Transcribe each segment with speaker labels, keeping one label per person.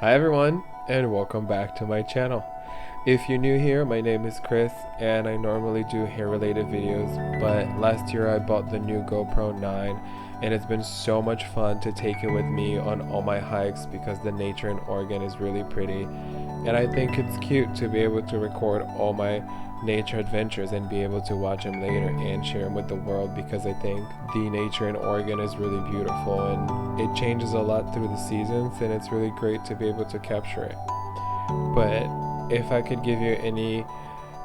Speaker 1: Hi everyone, and welcome back to my channel. If you're new here, my name is Chris, and I normally do hair related videos, but last year I bought the new GoPro 9, and it's been so much fun to take it with me on all my hikes because the nature in Oregon is really pretty, and I think it's cute to be able to record all my nature adventures and be able to watch them later and share them with the world, because I think the nature in Oregon is really beautiful and it changes a lot through the seasons, and it's really great to be able to capture it. But if I could give you any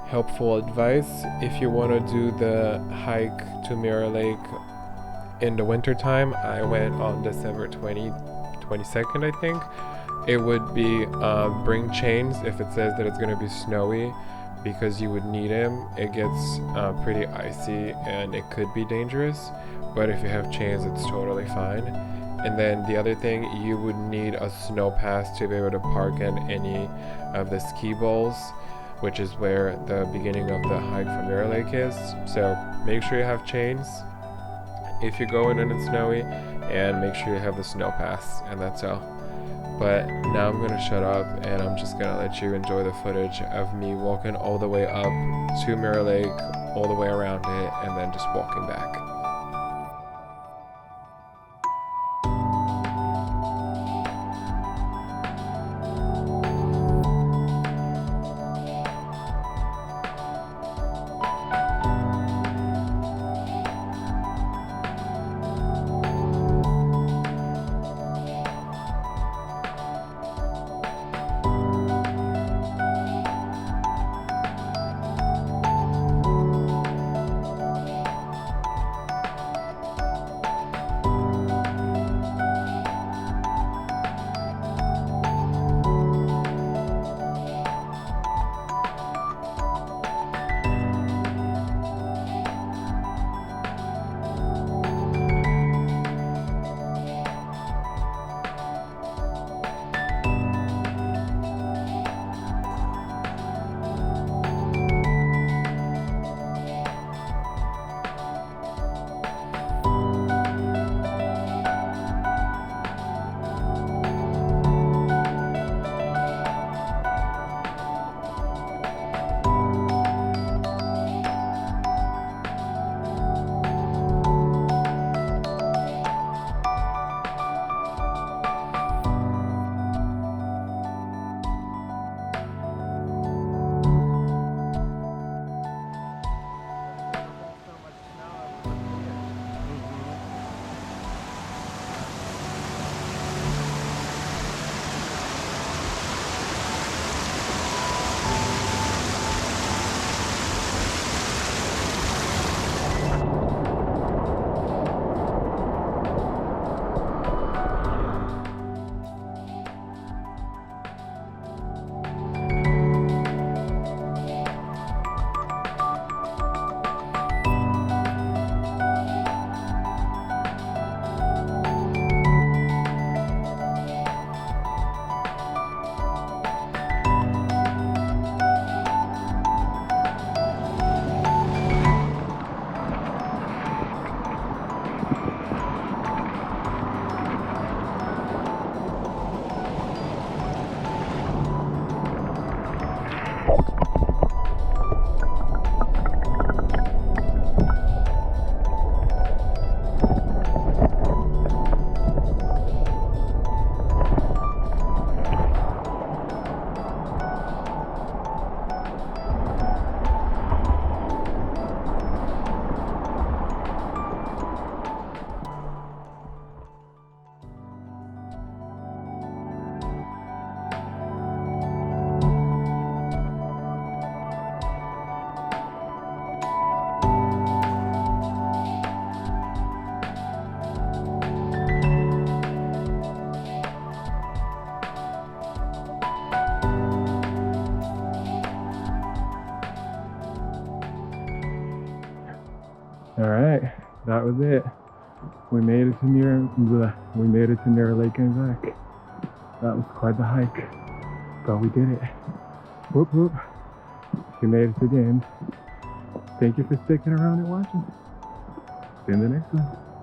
Speaker 1: helpful advice, if you want to do the hike to Mirror Lake in the winter time, I went on December 22nd, I think. It would be bring chains if it says that it's going to be snowy, because you would need them. It gets pretty icy and it could be dangerous, but if you have chains it's totally fine. And then the other thing, you would need a snow pass to be able to park in any of the ski bowls, which is where the beginning of the hike from Mirror Lake is. So make sure you have chains if you're going and it's snowy, and make sure you have the snow pass, and that's all. But now I'm gonna shut up and I'm just gonna let you enjoy the footage of me walking all the way up to Mirror Lake, all the way around it, and then just walking back. All right, that was it. We made it to Mirror Lake and back. That was quite the hike, but we did it. Whoop whoop. We made it to the end. Thank you for sticking around and watching. See you in the next one.